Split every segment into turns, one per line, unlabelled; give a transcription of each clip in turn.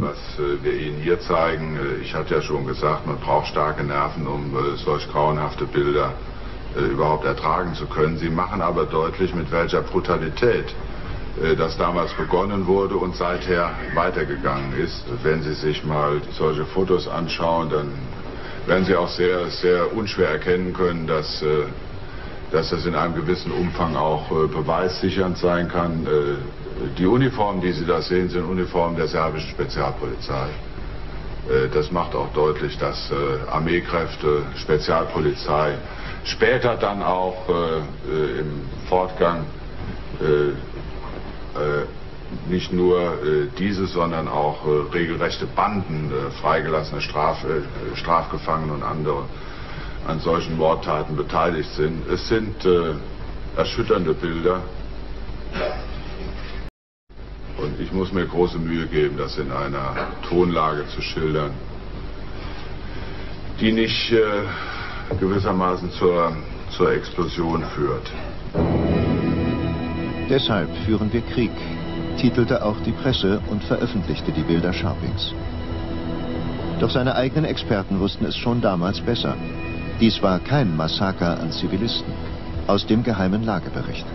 was wir Ihnen hier zeigen. Ich hatte ja schon gesagt, man braucht starke Nerven, um solch grauenhafte Bilder überhaupt ertragen zu können. Sie machen aber deutlich, mit welcher Brutalität das damals begonnen wurde und seither weitergegangen ist. Wenn Sie sich mal solche Fotos anschauen, dann werden Sie auch sehr, sehr unschwer erkennen können, dass das in einem gewissen Umfang auch beweissichernd sein kann. Die Uniformen, die Sie da sehen, sind Uniformen der serbischen Spezialpolizei. Das macht auch deutlich, dass Armeekräfte, Spezialpolizei, später dann auch im Fortgang nicht nur diese, sondern auch regelrechte Banden freigelassene Strafgefangene und andere an solchen Mordtaten beteiligt sind. Es sind erschütternde Bilder. Und ich muss mir große Mühe geben, das in einer Tonlage zu schildern, die nicht gewissermaßen zur Explosion führt.
Deshalb führen wir Krieg, titelte auch die Presse und veröffentlichte die Bilder Scharpings. Doch seine eigenen Experten wussten es schon damals besser. Dies war kein Massaker an Zivilisten. Aus dem geheimen Lagebericht.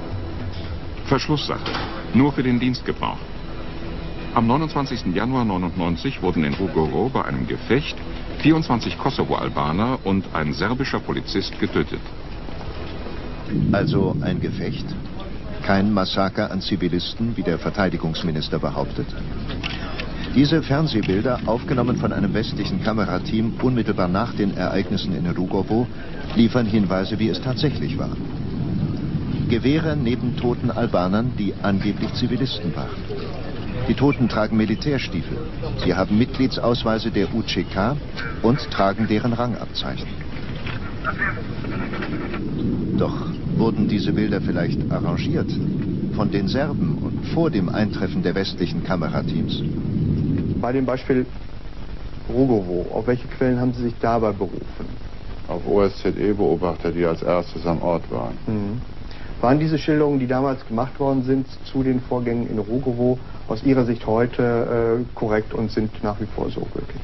Verschlusssache. Nur für den Dienstgebrauch. Am 29. Januar 1999 wurden in Rugovo bei einem Gefecht 24 Kosovo-Albaner und ein serbischer Polizist getötet.
Also ein Gefecht? Kein Massaker an Zivilisten, wie der Verteidigungsminister behauptet? Diese Fernsehbilder, aufgenommen von einem westlichen Kamerateam unmittelbar nach den Ereignissen in Rugovo, liefern Hinweise, wie es tatsächlich war. Gewehre neben toten Albanern, die angeblich Zivilisten waren. Die Toten tragen Militärstiefel. Sie haben Mitgliedsausweise der UÇK und tragen deren Rangabzeichen. Doch wurden diese Bilder vielleicht arrangiert von den Serben und vor dem Eintreffen der westlichen Kamerateams?
Bei dem Beispiel Rugovo, auf welche Quellen haben Sie sich dabei berufen?
Auf OSZE-Beobachter, die als erstes am Ort waren.
Waren diese Schilderungen, die damals gemacht worden sind, zu den Vorgängen in Rugovo, aus Ihrer Sicht heute korrekt und sind nach wie vor so gültig?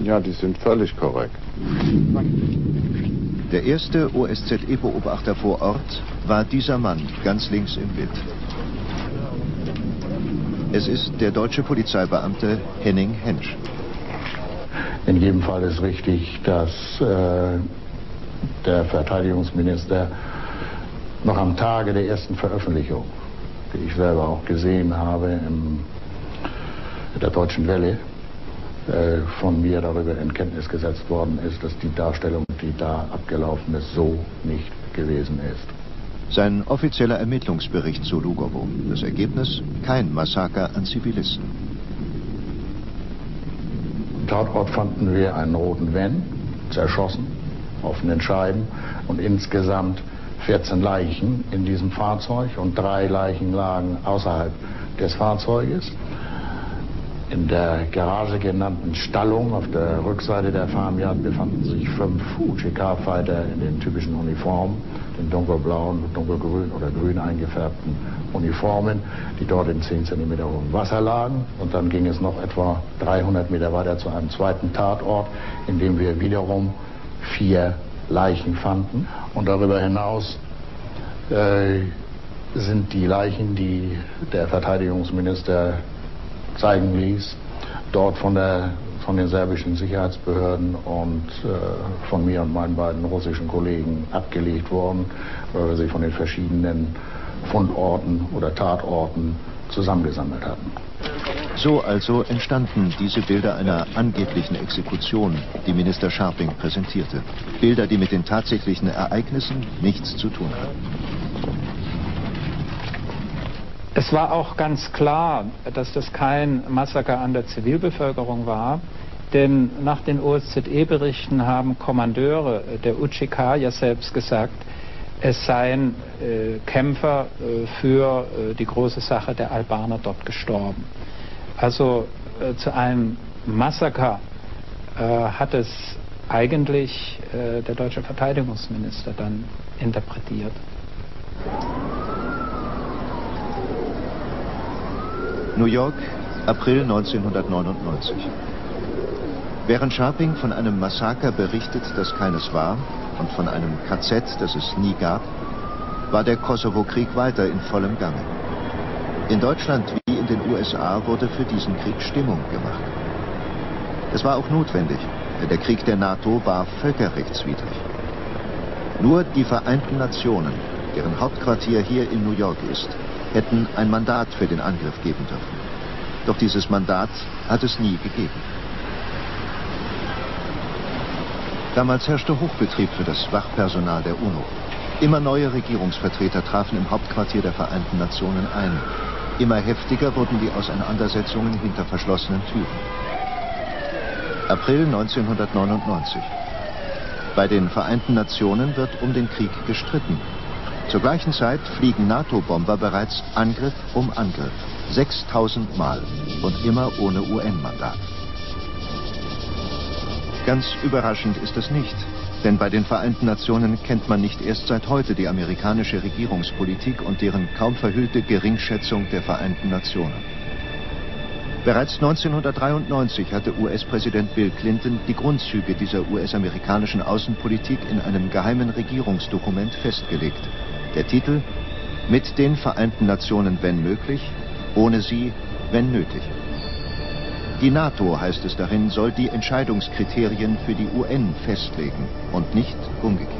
Ja, die sind völlig korrekt.
Der erste OSZE-Beobachter vor Ort war dieser Mann, ganz links im Bild. Es ist der deutsche Polizeibeamte Henning Hensch.
In jedem Fall ist richtig, dass der Verteidigungsminister noch am Tage der ersten Veröffentlichung, die ich selber auch gesehen habe in der Deutschen Welle, von mir darüber in Kenntnis gesetzt worden ist, dass die Darstellung, die da abgelaufen ist, so nicht gewesen ist.
Sein offizieller Ermittlungsbericht zu Rugovo. Das Ergebnis? Kein Massaker an Zivilisten.
Am Tatort fanden wir einen roten Van, zerschossen, offenen Scheiben und insgesamt 14 Leichen in diesem Fahrzeug und 3 Leichen lagen außerhalb des Fahrzeuges. In der Garage genannten Stallung auf der Rückseite der Farmyard befanden sich 5 UÇK-Fighter in den typischen Uniformen, den dunkelblauen, dunkelgrün oder grün eingefärbten Uniformen, die dort in 10 cm hohem Wasser lagen. Und dann ging es noch etwa 300 Meter weiter zu einem zweiten Tatort, in dem wir wiederum 4 Leichen fanden. Und darüber hinaus sind die Leichen, die der Verteidigungsminister zeigen ließ, dort von den serbischen Sicherheitsbehörden und von mir und meinen beiden russischen Kollegen abgelegt worden, weil wir sie von den verschiedenen Fundorten oder Tatorten zusammengesammelt hatten.
So also entstanden diese Bilder einer angeblichen Exekution, die Minister Scharping präsentierte. Bilder, die mit den tatsächlichen Ereignissen nichts zu tun hatten.
Es war auch ganz klar, dass das kein Massaker an der Zivilbevölkerung war, denn nach den OSZE-Berichten haben Kommandeure der UÇK ja selbst gesagt, es seien Kämpfer für die große Sache der Albaner dort gestorben. Also zu einem Massaker hat es eigentlich der deutsche Verteidigungsminister dann interpretiert.
New York, April 1999. Während Scharping von einem Massaker berichtet, das keines war, und von einem KZ, das es nie gab, war der Kosovo-Krieg weiter in vollem Gange. In Deutschland wie in den USA wurde für diesen Krieg Stimmung gemacht. Es war auch notwendig, denn der Krieg der NATO war völkerrechtswidrig. Nur die Vereinten Nationen, deren Hauptquartier hier in New York ist, hätten ein Mandat für den Angriff geben dürfen. Doch dieses Mandat hat es nie gegeben. Damals herrschte Hochbetrieb für das Wachpersonal der UNO. Immer neue Regierungsvertreter trafen im Hauptquartier der Vereinten Nationen ein. Immer heftiger wurden die Auseinandersetzungen hinter verschlossenen Türen. April 1999. Bei den Vereinten Nationen wird um den Krieg gestritten. Zur gleichen Zeit fliegen NATO-Bomber bereits Angriff um Angriff. 6000 Mal und immer ohne UN-Mandat. Ganz überraschend ist es nicht, denn bei den Vereinten Nationen kennt man nicht erst seit heute die amerikanische Regierungspolitik und deren kaum verhüllte Geringschätzung der Vereinten Nationen. Bereits 1993 hatte US-Präsident Bill Clinton die Grundzüge dieser US-amerikanischen Außenpolitik in einem geheimen Regierungsdokument festgelegt. Der Titel: Mit den Vereinten Nationen, wenn möglich, ohne sie, wenn nötig. Die NATO, heißt es darin, soll die Entscheidungskriterien für die UN festlegen und nicht umgekehrt.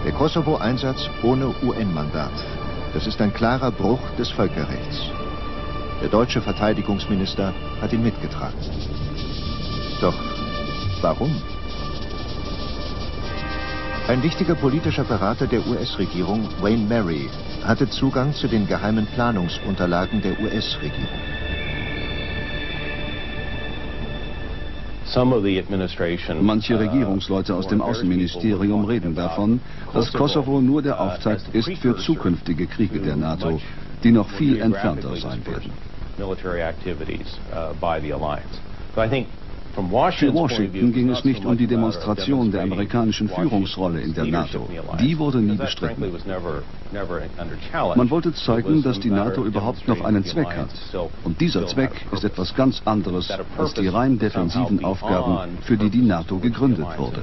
Der Kosovo-Einsatz ohne UN-Mandat, das ist ein klarer Bruch des Völkerrechts. Der deutsche Verteidigungsminister hat ihn mitgetragen. Doch warum? Ein wichtiger politischer Berater der US-Regierung, Wayne Mary, hatte Zugang zu den geheimen Planungsunterlagen der US-Regierung.
Manche Regierungsleute aus dem Außenministerium reden davon, dass Kosovo nur der Auftakt ist für zukünftige Kriege der NATO, die noch viel entfernter sein werden. Für Washington ging es nicht um die Demonstration der amerikanischen Führungsrolle in der NATO. Die wurde nie bestritten. Man wollte zeigen, dass die NATO überhaupt noch einen Zweck hat. Und dieser Zweck ist etwas ganz anderes als die rein defensiven Aufgaben, für die die NATO gegründet wurde.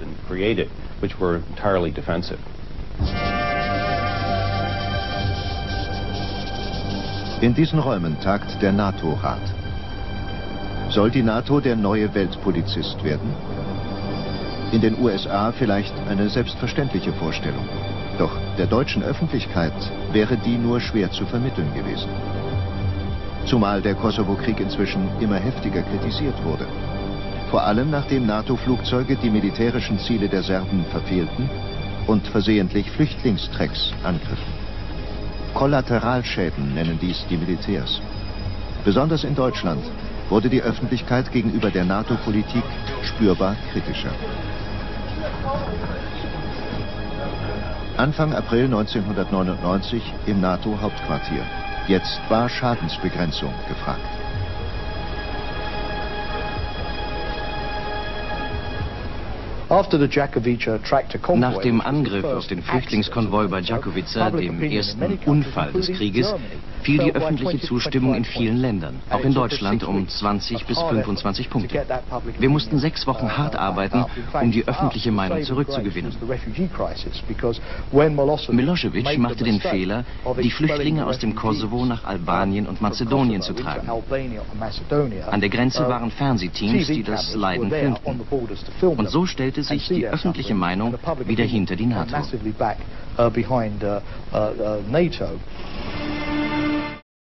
In diesen Räumen tagt der NATO-Rat. Soll die NATO der neue Weltpolizist werden? In den USA vielleicht eine selbstverständliche Vorstellung. Doch der deutschen Öffentlichkeit wäre die nur schwer zu vermitteln gewesen. Zumal der Kosovo-Krieg inzwischen immer heftiger kritisiert wurde. Vor allem nachdem NATO-Flugzeuge die militärischen Ziele der Serben verfehlten und versehentlich Flüchtlingstrecks angriffen. Kollateralschäden nennen dies die Militärs. Besonders in Deutschland wurde die Öffentlichkeit gegenüber der NATO-Politik spürbar kritischer. Anfang April 1999 im NATO-Hauptquartier. Jetzt war Schadensbegrenzung gefragt.
Nach dem Angriff auf den Flüchtlingskonvoi bei Đakovica, dem ersten Unfall des Krieges, fiel die öffentliche Zustimmung in vielen Ländern, auch in Deutschland, um 20 bis 25 Punkte. Wir mussten 6 Wochen hart arbeiten, um die öffentliche Meinung zurückzugewinnen. Milosevic machte den Fehler, die Flüchtlinge aus dem Kosovo nach Albanien und Mazedonien zu tragen. An der Grenze waren Fernsehteams, die das Leiden filmten. Und so stellte sich die öffentliche Meinung wieder hinter die NATO.